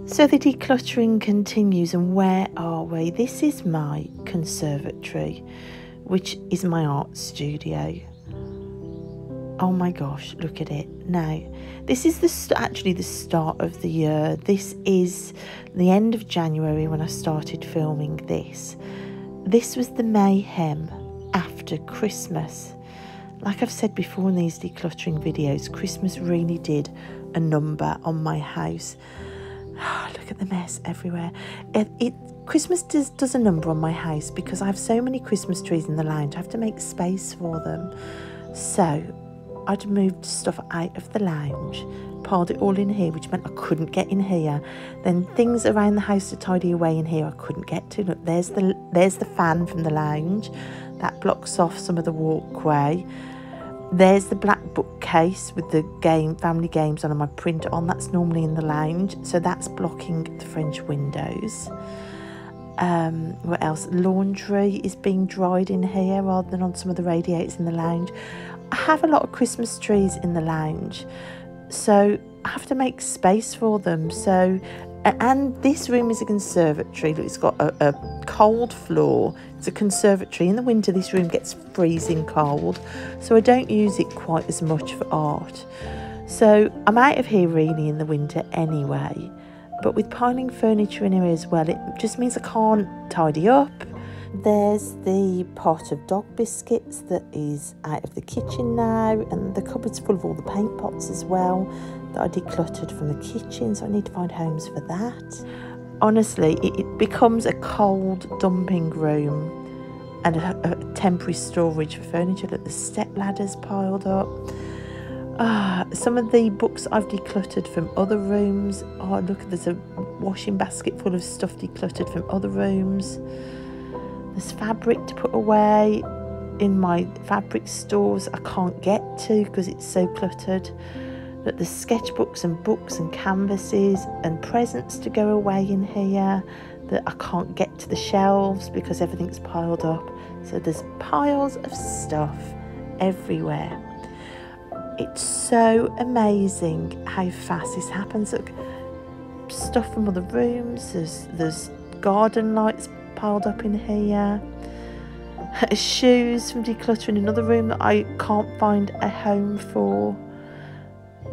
So the decluttering continues, and where are we? This is my conservatory, which is my art studio. Oh my gosh, look at it. Now, this is actually the start of the year. This is the end of January when I started filming this. This was the mayhem after Christmas. Like I've said before in these decluttering videos, Christmas really did a number on my house. Oh, look at the mess everywhere. Christmas does a number on my house because I have so many Christmas trees in the lounge. I have to make space for them. So I'd moved stuff out of the lounge, piled it all in here, which meant I couldn't get in here. Then things around the house to tidy away in here I couldn't get to. Look, there's the fan from the lounge. That blocks off some of the walkway. There's the black bookcase with the family games on and my printer on. That's normally in the lounge, so that's blocking the French windows. What else? Laundry is being dried in here rather than on some of the radiators in the lounge. I have a lot of Christmas trees in the lounge, so I have to make space for them. So, and this room is a conservatory. It's got a cold floor. It's a conservatory. In the winter, this room gets freezing cold, so I don't use it quite as much for art. So I'm out of here really in the winter anyway. But with piling furniture in here as well, it just means I can't tidy up. There's the pot of dog biscuits that is out of the kitchen now, and the cupboard's full of all the paint pots as well that I decluttered from the kitchen, so I need to find homes for that. Honestly, it becomes a cold dumping room and a temporary storage for furniture. Look, the step ladders piled up. Some of the books I've decluttered from other rooms. Oh, look, there's a washing basket full of stuff decluttered from other rooms. There's fabric to put away in my fabric stores I can't get to because it's so cluttered. But there's sketchbooks and books and canvases and presents to go away in here that I can't get to the shelves because everything's piled up. So there's piles of stuff everywhere. It's so amazing how fast this happens. Look, stuff from other rooms. There's garden lights piled up in here. Shoes from decluttering another room that I can't find a home for.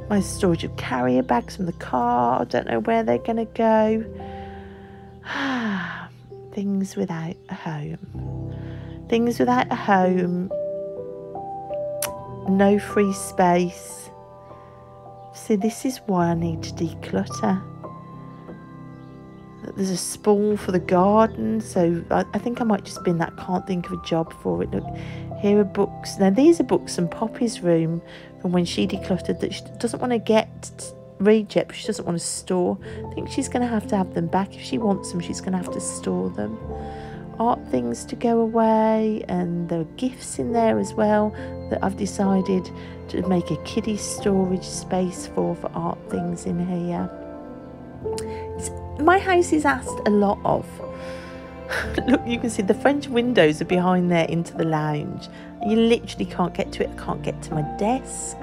My storage of carrier bags from the car. I don't know where they're going to go. Things without a home. Things without a home. No free space. See, this is why I need to declutter. There's a spool for the garden, so I think I might just bin that. Can't think of a job for it. Look, here are books. Now these are books from Poppy's room from when she decluttered that she doesn't want to read yet, but she doesn't want to store. I think she's going to have them back. If she wants them, she's going to have to store them. Art things to go away, and there are gifts in there as well that I've decided to make a kiddie storage space for art things in here. My house is asked a lot of. Look, you can see the French windows are behind there into the lounge. You literally can't get to it. I can't get to my desk.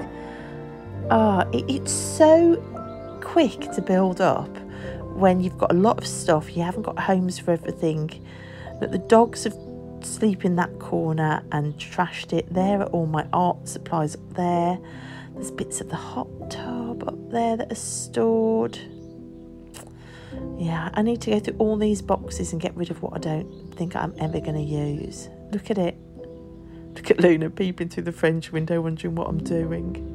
It's so quick to build up when you've got a lot of stuff. You haven't got homes for everything. Look, the dogs have sleep in that corner and trashed it. There are all my art supplies up there. There's bits of the hot tub up there that are stored. Yeah, I need to go through all these boxes and get rid of what I don't think I'm ever going to use. Look at it. Look at Luna peeping through the French window wondering what I'm doing.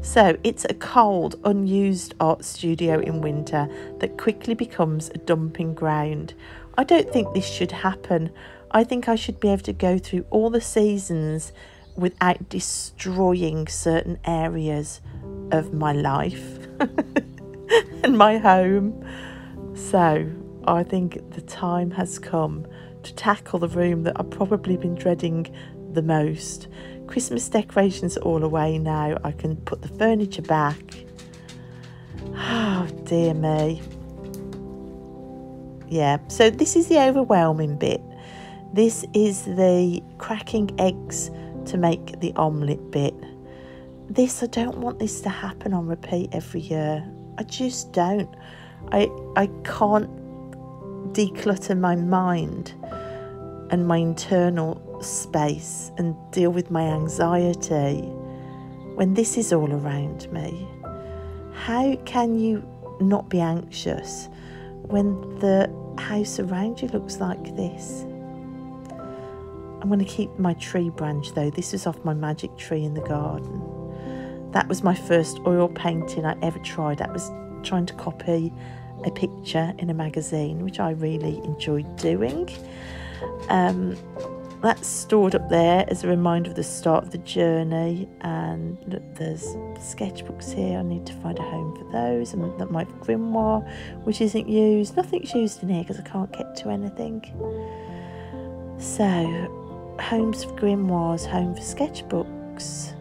So it's a cold, unused art studio in winter that quickly becomes a dumping ground. I don't think this should happen. I think I should be able to go through all the seasons without destroying certain areas of my life and my home. So I think the time has come to tackle the room that I've probably been dreading the most. Christmas decorations are all away now. I can put the furniture back. Oh dear me. Yeah, so this is the overwhelming bit. This is the cracking eggs to make the omelette bit. I don't want this to happen on repeat every year. I just don't. I can't declutter my mind and my internal space and deal with my anxiety when this is all around me. How can you not be anxious when the house around you looks like this? I'm going to keep my tree branch though. This is off my magic tree in the garden. That was my first oil painting I ever tried. That was trying to copy a picture in a magazine, which I really enjoyed doing. That's stored up there as a reminder of the start of the journey. And look, there's sketchbooks here. I need to find a home for those. And my grimoire, which isn't used. Nothing's used in here because I can't get to anything. So, homes for grimoires, home for sketchbooks,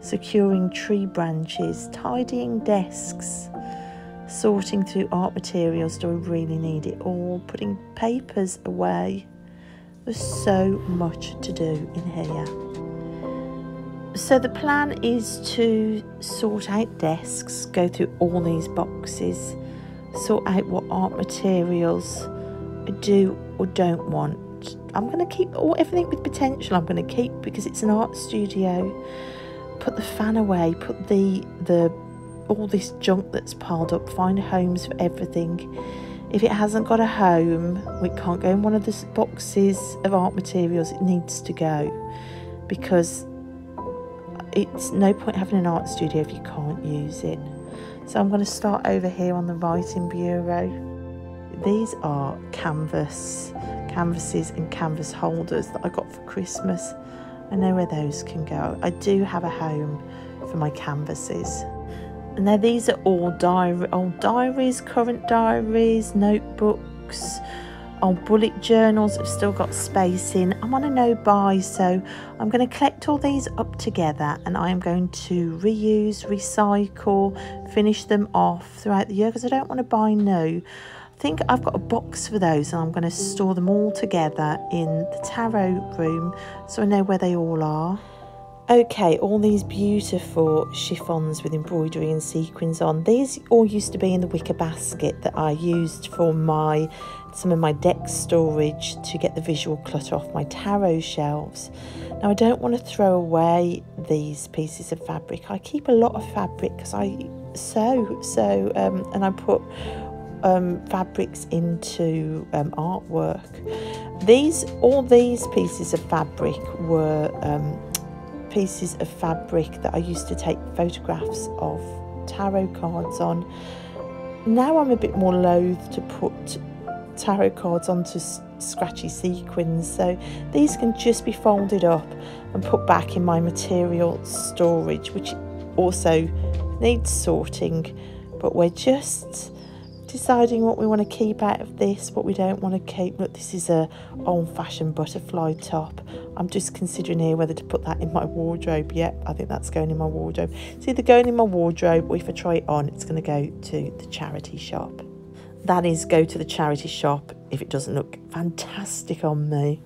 securing tree branches, tidying desks, sorting through art materials. Do I really need it all? Putting papers away. There's so much to do in here. So the plan is to sort out desks, go through all these boxes, sort out what art materials I do or don't want. I'm going to keep everything with potential. I'm going to keep because it's an art studio. Put the fan away. Put all this junk that's piled up. Find homes for everything. If it hasn't got a home, we can't go in one of the boxes of art materials. It needs to go because it's no point having an art studio if you can't use it. So I'm going to start over here on the writing bureau. These are canvases and canvas holders that I got for Christmas. I know where those can go. I do have a home for my canvases. And now these are all old diaries, current diaries, notebooks, old bullet journals have still got space in. I'm on a no buy, so I'm going to collect all these up together and I am going to reuse, recycle, finish them off throughout the year because I don't want to buy new. I think I've got a box for those and I'm going to store them all together in the tarot room so I know where they all are. Okay, all these beautiful chiffons with embroidery and sequins on. These all used to be in the wicker basket that I used for some of my deck storage to get the visual clutter off my tarot shelves. Now I don't want to throw away these pieces of fabric. I keep a lot of fabric because I sew and I put fabrics into artwork. All these pieces of fabric were pieces of fabric that I used to take photographs of tarot cards on. Now I'm a bit more loath to put tarot cards onto scratchy sequins, so these can just be folded up and put back in my material storage, which also needs sorting, but we're just deciding what we want to keep out of this, what we don't want to keep. Look, this is a old-fashioned butterfly top. I'm just considering here whether to put that in my wardrobe. Yep, I think that's going in my wardrobe. It's either going in my wardrobe or if I try it on, it's going to go to the charity shop. That is, go to the charity shop if it doesn't look fantastic on me.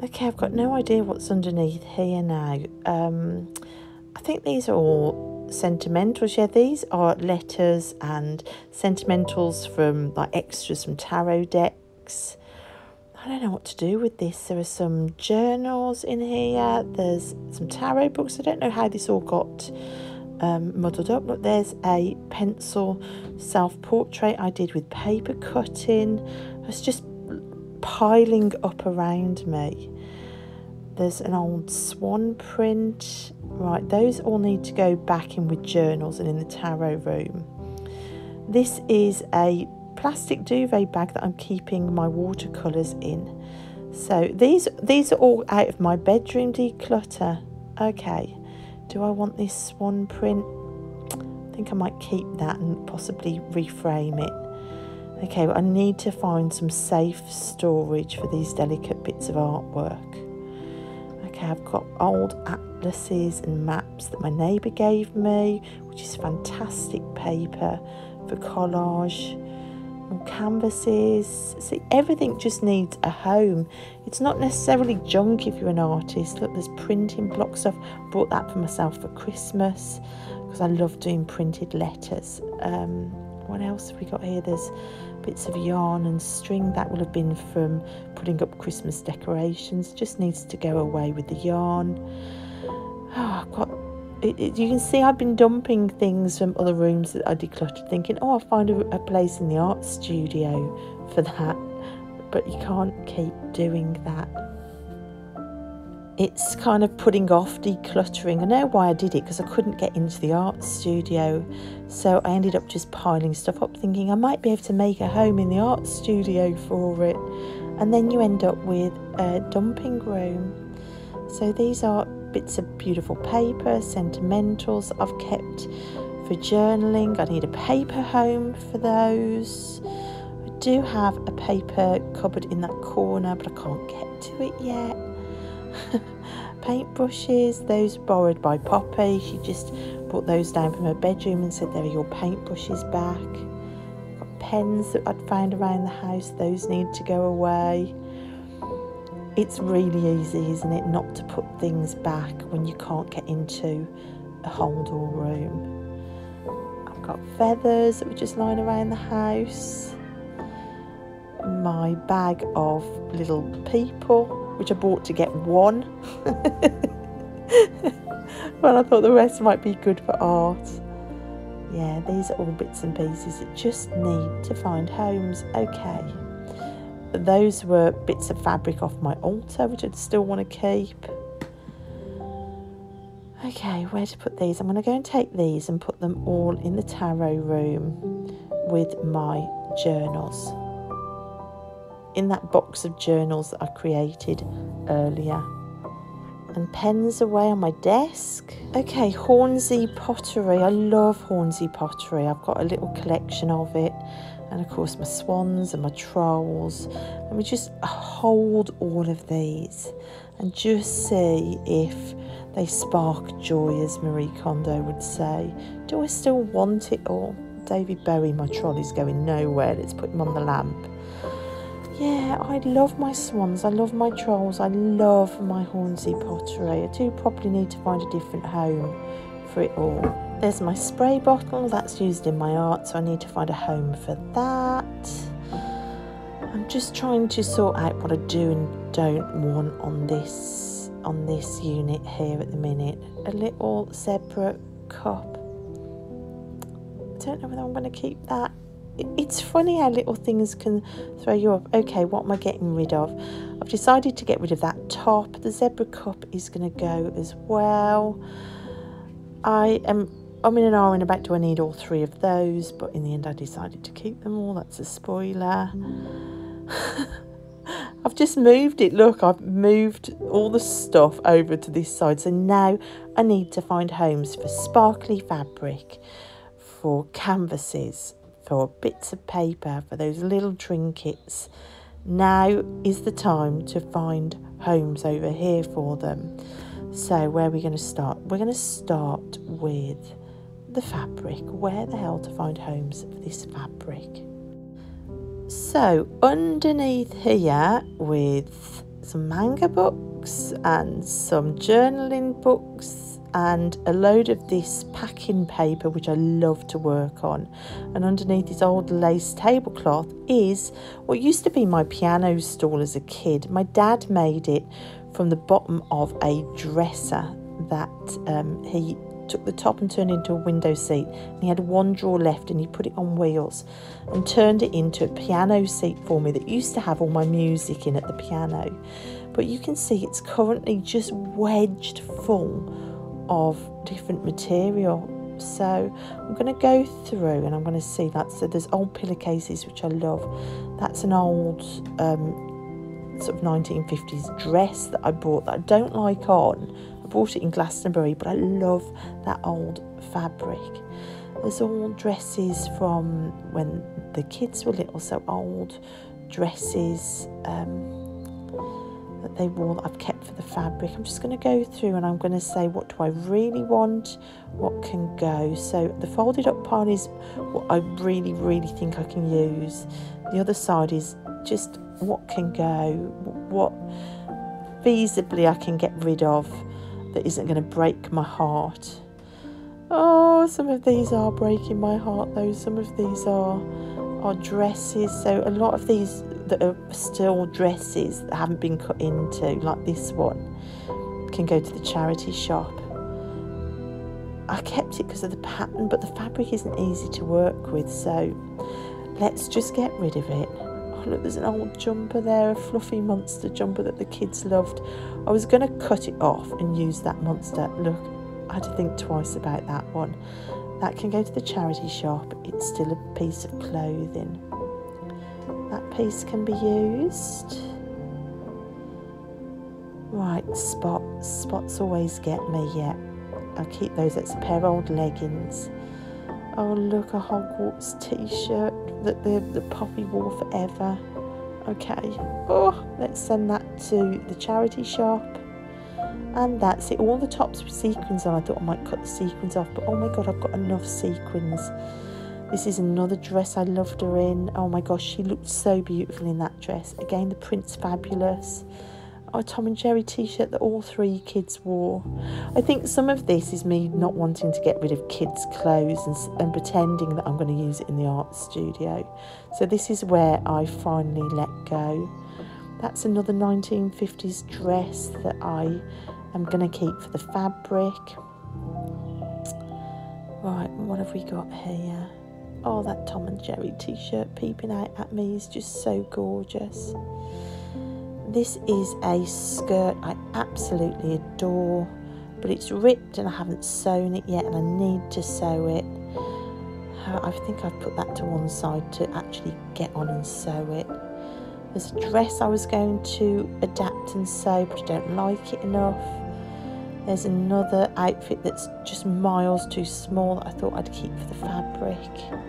Okay, I've got no idea what's underneath here now. I think these are all sentimentals. Yeah, these are letters and sentimentals from like extras from tarot decks. I don't know what to do with this. There are some journals in here. There's some tarot books. I don't know how this all got muddled up. Look, there's a pencil self-portrait I did with paper cutting. It's just piling up around me. There's an old swan print. Right, those all need to go back in with journals and in the tarot room. This is a plastic duvet bag that I'm keeping my watercolours in. So these are all out of my bedroom declutter. Okay, do I want this swan print? I think I might keep that and possibly reframe it. Okay, but I need to find some safe storage for these delicate bits of artwork. Okay, I've got old atlases and maps that my neighbour gave me, which is fantastic paper for collage. More canvases. See, everything just needs a home. It's not necessarily junk if you're an artist. Look, there's printing block stuff. Bought that for myself for Christmas because I love doing printed letters. What else have we got here? There's bits of yarn and string that will have been from putting up Christmas decorations. Just needs to go away with the yarn. Oh, I've got you can see I've been dumping things from other rooms that I decluttered, thinking, oh, I'll find a place in the art studio for that. But you can't keep doing that. It's kind of putting off decluttering. I know why I did it, because I couldn't get into the art studio. So I ended up just piling stuff up, thinking I might be able to make a home in the art studio for it. And then you end up with a dumping room. So these are bits of beautiful paper, sentimentals I've kept for journaling. I need a paper home for those. I do have a paper cupboard in that corner, but I can't get to it yet. Paintbrushes, those borrowed by Poppy. She just brought those down from her bedroom and said, there are your paintbrushes back. Got pens that I'd found around the house, those need to go away. It's really easy, isn't it, not to put things back when you can't get into a hold all room. I've got feathers that were just lying around the house. My bag of little people, which I bought to get one. Well, I thought the rest might be good for art. Yeah, these are all bits and pieces that just need to find homes. Okay. Those were bits of fabric off my altar, which I'd still want to keep. Okay, where to put these? I'm going to go and take these and put them all in the tarot room with my journals. In that box of journals that I created earlier. And pens away on my desk. Okay, Hornsey pottery. I love Hornsey pottery. I've got a little collection of it. And of course my swans and my trolls. Let me just hold all of these and just see if they spark joy, as Marie Kondo would say. Do I still want it all? David Bowie, my troll, is going nowhere. Let's put him on the lamp. Yeah, I love my swans, I love my trolls, I love my Hornsey pottery. I do probably need to find a different home for it all. There's my spray bottle, that's used in my art, so I need to find a home for that. I'm just trying to sort out what I do and don't want on this unit here at the minute. A little zebra cup. I don't know whether I'm going to keep that. It's funny how little things can throw you off. Okay, what am I getting rid of? I've decided to get rid of that top. The zebra cup is going to go as well. I'm in an hour and about, do I need all three of those? But in the end I decided to keep them all. That's a spoiler. I've just moved it. Look, I've moved all the stuff over to this side. So now I need to find homes for sparkly fabric, for canvases, for bits of paper, for those little trinkets. Now is the time to find homes over here for them. So where are we going to start? We're going to start with the fabric. Where the hell to find homes for this fabric? So underneath here, with some manga books and some journaling books and a load of this packing paper, which I love to work on, and underneath this old lace tablecloth is what used to be my piano stool as a kid. My dad made it from the bottom of a dresser that he took the top and turned into a window seat, and he had one drawer left and he put it on wheels and turned it into a piano seat for me that used to have all my music in at the piano. But you can see it's currently just wedged full of different material. So I'm going to go through and I'm going to see that. So there's old pillowcases, which I love. That's an old sort of 1950s dress that I bought that I don't like on. I bought it in Glastonbury, but I love that old fabric. There's all dresses from when the kids were little, so old dresses that they wore that I've kept for the fabric. I'm just going to go through and I'm going to say, what do I really want, what can go. So the folded up pile is what I really, really think I can use. The other side is just what can go, what feasibly I can get rid of that isn't going to break my heart. Oh, some of these are breaking my heart though. Some of these are dresses. So a lot of these that are still dresses that haven't been cut into, like this one, can go to the charity shop. I kept it because of the pattern, but the fabric isn't easy to work with, so let's just get rid of it. Oh look, there's an old jumper there, a fluffy monster jumper that the kids loved. I was going to cut it off and use that monster. Look, I had to think twice about that one. That can go to the charity shop. It's still a piece of clothing. That piece can be used. Right, spots always get me, yeah. I'll keep those. That's a pair of old leggings. Oh look, a Hogwarts t-shirt that the Poppy wore forever. Okay, oh, let's send that to the charity shop. And that's it. All the tops with sequins on. I thought I might cut the sequins off, but oh my god, I've got enough sequins. This is another dress I loved her in. Oh my gosh, she looked so beautiful in that dress. Again, the print's fabulous. A Tom and Jerry t-shirt that all three kids wore. I think some of this is me not wanting to get rid of kids' clothes and pretending that I'm going to use it in the art studio. So this is where I finally let go. That's another 1950s dress that I am going to keep for the fabric. Right, what have we got here? Oh, that Tom and Jerry t-shirt peeping out at me is just so gorgeous. This is a skirt I absolutely adore, but it's ripped and I haven't sewn it yet, and I need to sew it. I think I've put that to one side to actually get on and sew it. There's a dress I was going to adapt and sew, but I don't like it enough. There's another outfit that's just miles too small that I thought I'd keep for the fabric.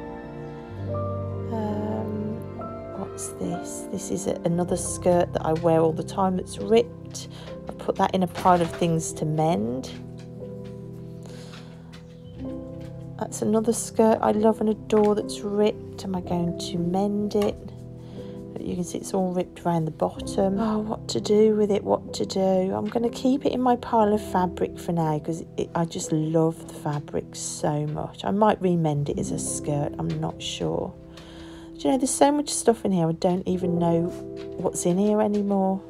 What's this? This is another skirt that I wear all the time that's ripped. I put that in a pile of things to mend. That's another skirt I love and adore that's ripped. Am I going to mend it? You can see it's all ripped around the bottom. Oh, what to do with it, what to do. I'm going to keep it in my pile of fabric for now because I just love the fabric so much. I might remend it as a skirt, I'm not sure. Do you know, there's so much stuff in here, I don't even know what's in here anymore.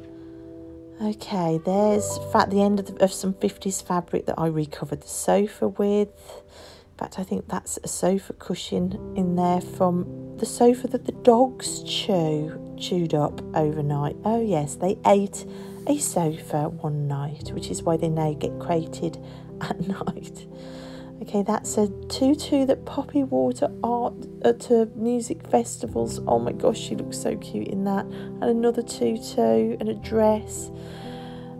Okay, there's the end of some 50s fabric that I recovered the sofa with. In fact, I think that's a sofa cushion in there from the sofa that the dogs chewed up overnight. Oh yes, they ate a sofa one night, which is why they now get crated at night. Okay, that's a tutu that Poppy wore to music festivals. Oh my gosh, she looks so cute in that. And another tutu and a dress.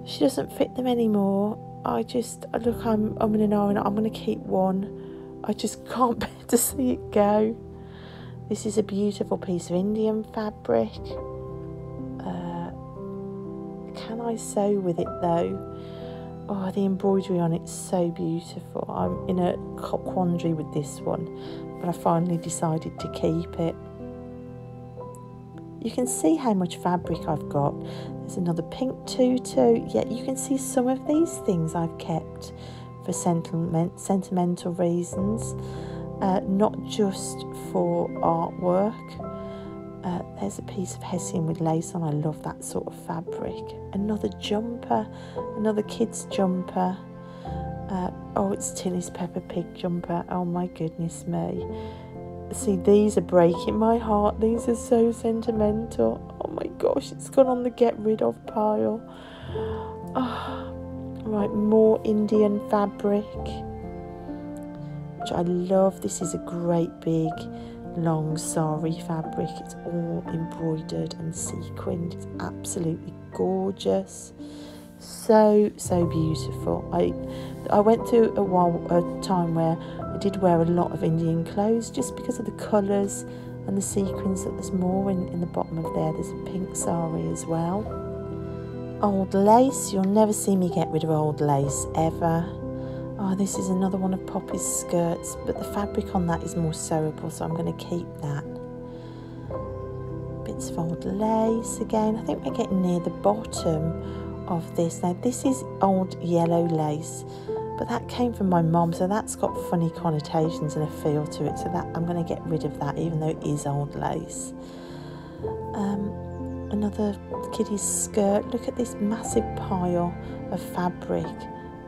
She doesn't fit them anymore. Look, I'm in an hour and I'm going to keep one. I just can't bear to see it go. This is a beautiful piece of Indian fabric. Can I sew with it though? Oh, the embroidery on it's so beautiful. I'm in a quandary with this one, but I finally decided to keep it. You can see how much fabric I've got. There's another pink tutu. Yeah, you can see some of these things I've kept for sentimental reasons, not just for artwork. There's a piece of hessian with lace on. I love that sort of fabric. Another jumper, another kid's jumper. Oh, it's Tilly's Peppa Pig jumper. Oh my goodness me. See, these are breaking my heart. These are so sentimental. Oh my gosh, it's gone on the get rid of pile. Oh, right, more Indian fabric, which I love. This is a great big long sari fabric. It's all embroidered and sequined. It's absolutely gorgeous. So beautiful. I went through a time where I did wear a lot of Indian clothes just because of the colours and the sequins that there's more in the bottom of there. There's a pink sari as well. Old lace. You'll never see me get rid of old lace ever. Oh, this is another one of Poppy's skirts, but the fabric on that is more sewable, so I'm going to keep that. Bits of old lace again. I think we're getting near the bottom of this. Now, this is old yellow lace but that came from my mum, so that's got funny connotations and a feel to it, so that I'm going to get rid of that, even though it is old lace. Another kiddie's skirt. Look at this massive pile of fabric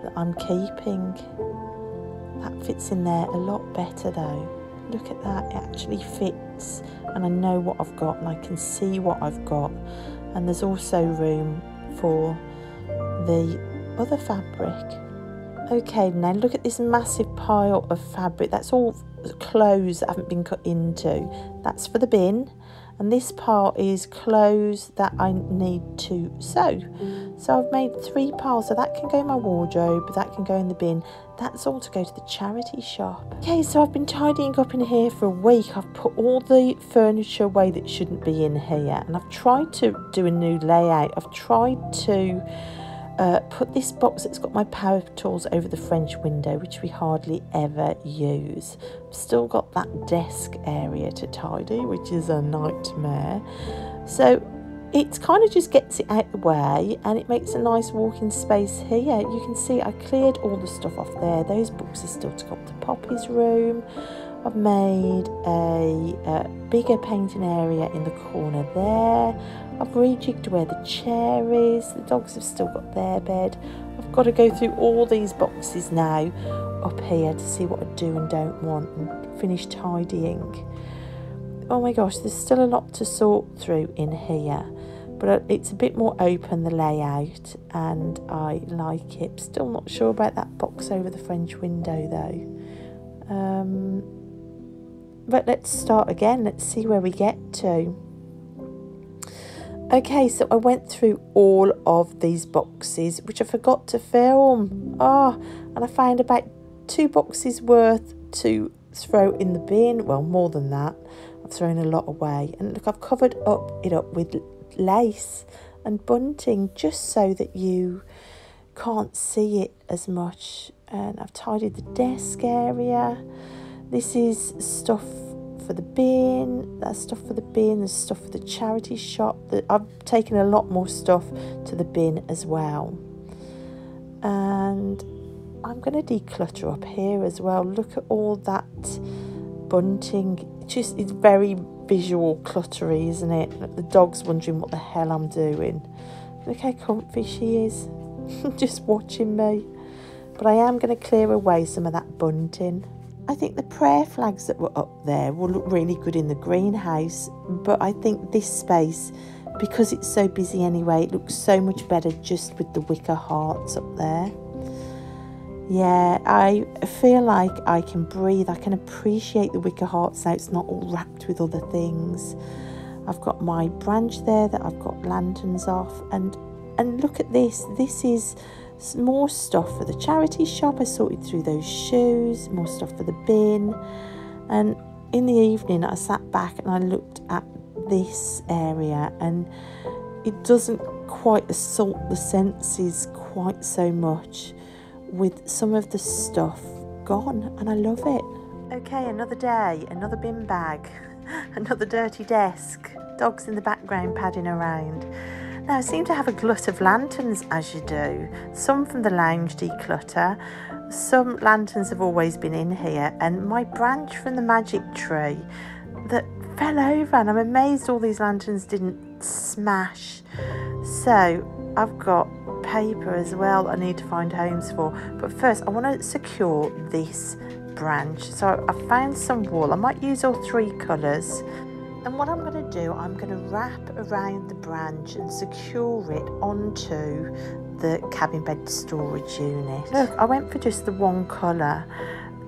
that I'm keeping. That fits in there a lot better though. Look at that, it actually fits, and I know what I've got and I can see what I've got, and there's also room for the other fabric. Okay, now look at this massive pile of fabric. That's all clothes that haven't been cut into. That's for the bin. And this part is clothes that I need to sew. So I've made 3 piles, so that can go in my wardrobe, that can go in the bin. That's all to go to the charity shop. Okay, so I've been tidying up in here for a week. I've put all the furniture away that shouldn't be in here, and I've tried to do a new layout. I've tried to put this box that's got my power tools over the French window, which we hardly ever use. I've still got that desk area to tidy, which is a nightmare. So it kind of just gets it out of the way, and it makes a nice walking space here. You can see I cleared all the stuff off there. Those books are still to go up to Poppy's room. I've made a bigger painting area in the corner there. I've rejigged where the chair is. The dogs have still got their bed. I've got to go through all these boxes now up here to see what I do and don't want and finish tidying. Oh my gosh, there's still a lot to sort through in here, but it's a bit more open, the layout, and I like it. Still not sure about that box over the French window though. But let's start again. Let's see where we get to. Okay, so I went through all of these boxes, which I forgot to film. And I found about 2 boxes worth to throw in the bin. Well, more than that. I've thrown a lot away. And look, I've covered it up with lace and bunting just so that you can't see it as much. And I've tidied the desk area. This is stuff for the bin, that's stuff for the bin, there's stuff for the charity shop. I've taken a lot more stuff to the bin as well. And I'm going to declutter up here as well. Look at all that bunting. It's very visual cluttery, isn't it? The dog's wondering what the hell I'm doing. Look how comfy she is, just watching me. But I am going to clear away some of that bunting. I think the prayer flags that were up there will look really good in the greenhouse, but I think this space, because it's so busy anyway, it looks so much better just with the wicker hearts up there. Yeah, I feel like I can breathe. I can appreciate the wicker hearts now. It's not all wrapped with other things. I've got my branch there that I've got lanterns off, and look at this. This is more stuff for the charity shop. I sorted through those shoes, more stuff for the bin. And in the evening I sat back and I looked at this area, and it doesn't quite assault the senses quite so much with some of the stuff gone, and I love it. Okay, another day, another bin bag, another dirty desk, dogs in the background padding around. Now, I seem to have a glut of lanterns, as you do. Some from the lounge declutter. Some lanterns have always been in here. And my branch from the magic tree that fell over. And I'm amazed all these lanterns didn't smash. So, I've got paper as well I need to find homes for. But first, I want to secure this branch. So, I found some wool. I might use all 3 colours. And what I'm going to do, I'm going to wrap around the branch and secure it onto the cabin bed storage unit. Look, I went for just the 1 colour,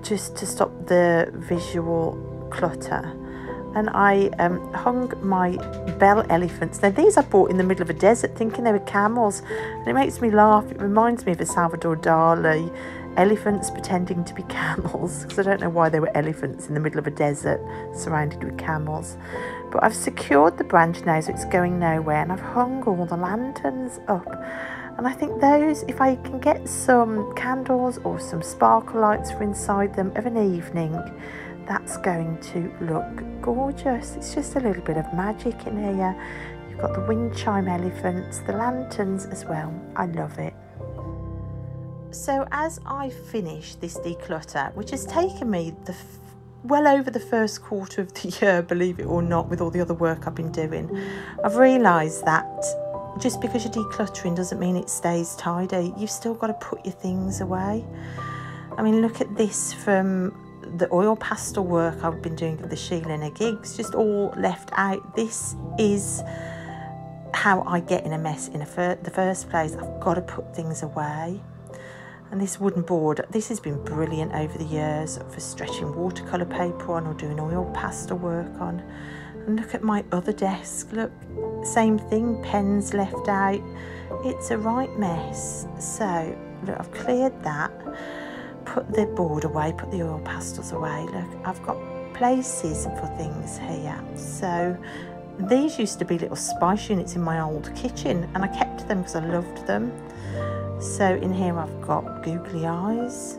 just to stop the visual clutter. And I hung my bell elephants. Now, these I bought in the middle of a desert thinking they were camels. And it makes me laugh. It reminds me of a Salvador Dali, elephants pretending to be camels, because I don't know why they were elephants in the middle of a desert surrounded with camels. But I've secured the branch now, so it's going nowhere, and I've hung all the lanterns up. And I think those, if I can get some candles or some sparkle lights for inside them of an evening, that's going to look gorgeous. It's just a little bit of magic in here. You've got the wind chime elephants, the lanterns as well. I love it. So as I finish this declutter, which has taken me well over the first quarter of the year, believe it or not, with all the other work I've been doing, I've realised that just because you're decluttering doesn't mean it stays tidy. You've still got to put your things away. I mean, look at this from the oil pastel work I've been doing for the Sheila and her gigs, just all left out. This is how I get in a mess in the first place. I've got to put things away. And this wooden board, this has been brilliant over the years for stretching watercolour paper on or doing oil pastel work on. And look at my other desk, look, same thing, pens left out. It's a right mess. So, look, I've cleared that, put the board away, put the oil pastels away. Look, I've got places for things here. So, these used to be little spice units in my old kitchen, and I kept them because I loved them. So in here I've got googly eyes,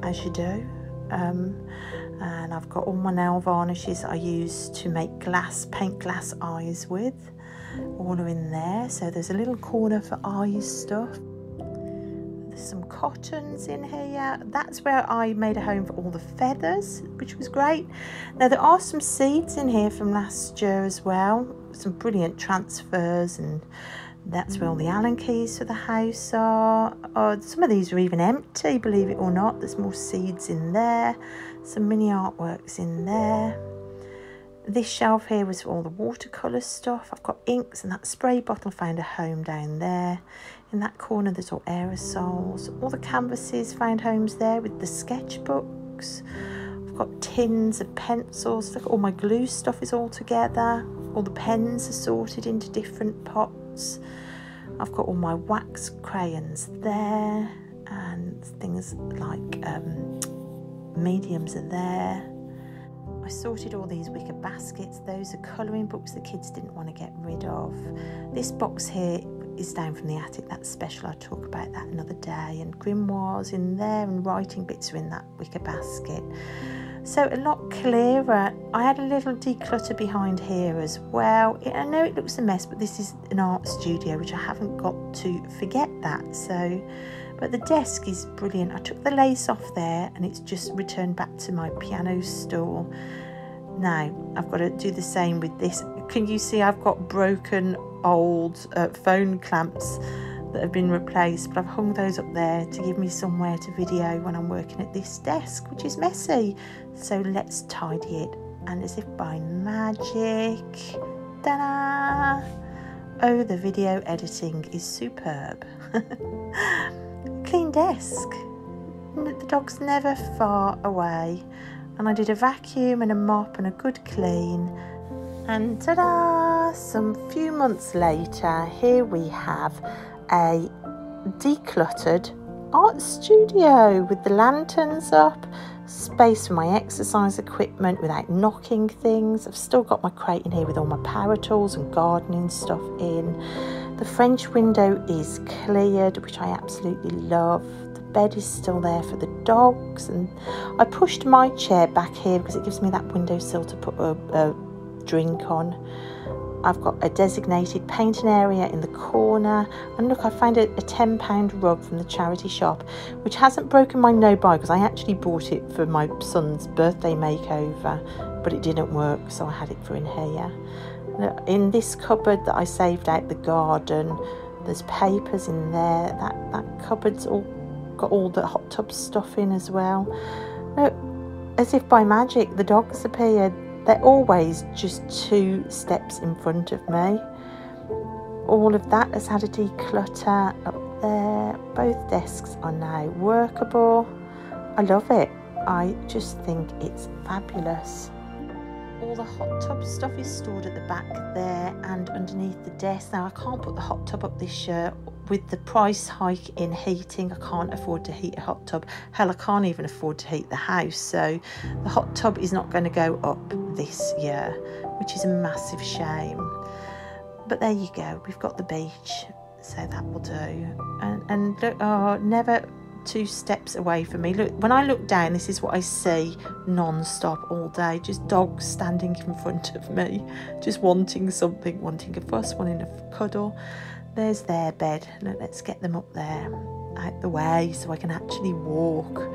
as you do, and I've got all my nail varnishes I use to make paint glass eyes with. All are in there. So there's a little corner for eyes stuff. There's some cottons in here. That's where I made a home for all the feathers, which was great. Now there are some seeds in here from last year as well, some brilliant transfers, and that's where all the Allen keys for the house are. Some of these are even empty, believe it or not. There's more seeds in there, some mini artworks in there. This shelf here was for all the watercolour stuff. I've got inks, and that spray bottle found a home down there. In that corner there's all aerosols. All the canvases found homes there with the sketchbooks. I've got tins of pencils. Look, all my glue stuff is all together. All the pens are sorted into different pots. I've got all my wax crayons there, and things like mediums are there. I sorted all these wicker baskets. Those are colouring books the kids didn't want to get rid of. This box here is down from the attic. That's special. I'll talk about that another day. And grimoires in there, and writing bits are in that wicker basket. So a lot clearer. I had a little declutter behind here as well. I know it looks a mess, but this is an art studio, which I haven't got to forget that. So, but the desk is brilliant. I took the lace off there, and it's just returned back to my piano stool. Now I've got to do the same with this. Can you see I've got broken old phone clamps that have been replaced, but I've hung those up there to give me somewhere to video when I'm working at this desk, which is messy. So let's tidy it. And as if by magic, ta-da! Oh, the video editing is superb. Clean desk. The dog's never far away. And I did a vacuum and a mop and a good clean. And ta-da! Some few months later, here we have a decluttered art studio with the lanterns up, space for my exercise equipment without knocking things. I've still got my crate in here with all my power tools and gardening stuff in. The French window is cleared, which I absolutely love. The bed is still there for the dogs, and I pushed my chair back here because it gives me that windowsill to put a drink on. I've got a designated painting area in the corner, and look, I found a £10 rug from the charity shop, which hasn't broken my no-buy because I actually bought it for my son's birthday makeover, but it didn't work, so I had it for in here. In this cupboard that I saved out the garden, there's papers in there. That cupboard's all got all the hot tub stuff in as well. Look, as if by magic, the dogs appeared. They're always just 2 steps in front of me. All of that has had a declutter up there. Both desks are now workable. I love it. I just think it's fabulous. All the hot tub stuff is stored at the back there and underneath the desk. Now I can't put the hot tub up this year. With the price hike in heating, I can't afford to heat a hot tub. Hell, I can't even afford to heat the house. So the hot tub is not going to go up this year, which is a massive shame. But there you go. We've got the beach, so that will do. And look, oh, never 2 steps away from me. Look, when I look down, this is what I see non-stop all day. Just dogs standing in front of me, just wanting something, wanting a fuss, wanting a cuddle. There's their bed. Look, let's get them up there. out the way so I can actually walk.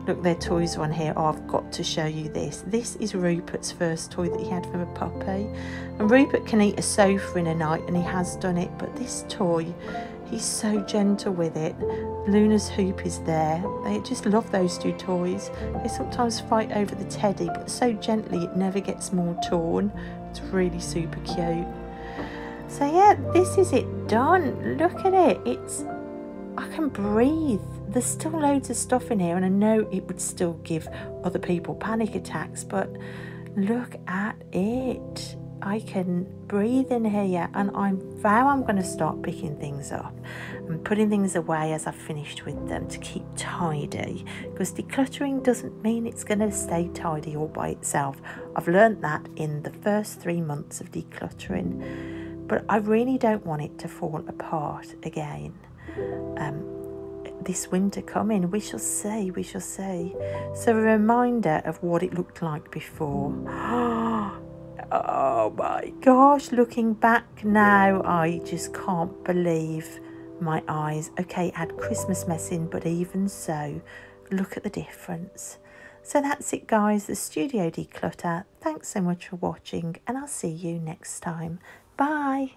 Look, their toys are on here. Oh, I've got to show you this. This is Rupert's first toy that he had from a puppy. And Rupert can eat a sofa in a night, and he has done it. But this toy, he's so gentle with it. Luna's hoop is there. They just love those two toys. They sometimes fight over the teddy, but so gently it never gets more torn. It's really super cute. So yeah, this is it done. Look at it. I can breathe. There's still loads of stuff in here, and I know it would still give other people panic attacks, but look at it. I can breathe in here, and I vow I'm going to start picking things up and putting things away as I've finished with them to keep tidy, because decluttering doesn't mean it's going to stay tidy all by itself. I've learned that in the first 3 months of decluttering, but I really don't want it to fall apart again. This winter coming, we shall see. So a reminder of what it looked like before. Oh my gosh, looking back now, I just can't believe my eyes. Okay, add Christmas mess in, but even so, look at the difference. So that's it, guys, the Studio Declutter. Thanks so much for watching, and I'll see you next time. Bye.